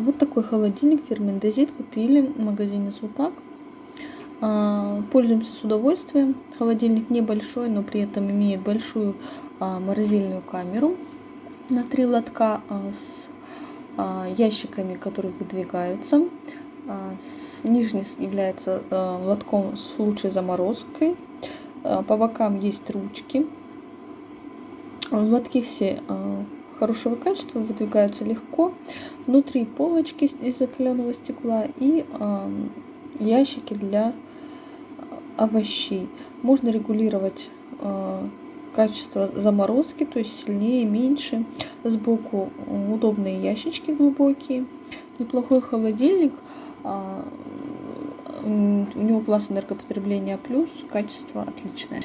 Вот такой холодильник фирмы Indesit купили в магазине Сулпак. Пользуемся с удовольствием. Холодильник небольшой, но при этом имеет большую морозильную камеру на 3 лотка с ящиками, которые выдвигаются. Нижний является лотком с лучшей заморозкой. По бокам есть ручки. Лотки все хорошего качества, выдвигаются легко. Внутри полочки из закаленного стекла и ящики для овощей. Можно регулировать качество заморозки, то есть сильнее, меньше. Сбоку удобные ящички глубокие. Неплохой холодильник. У него класс энергопотребления плюс, качество отличное.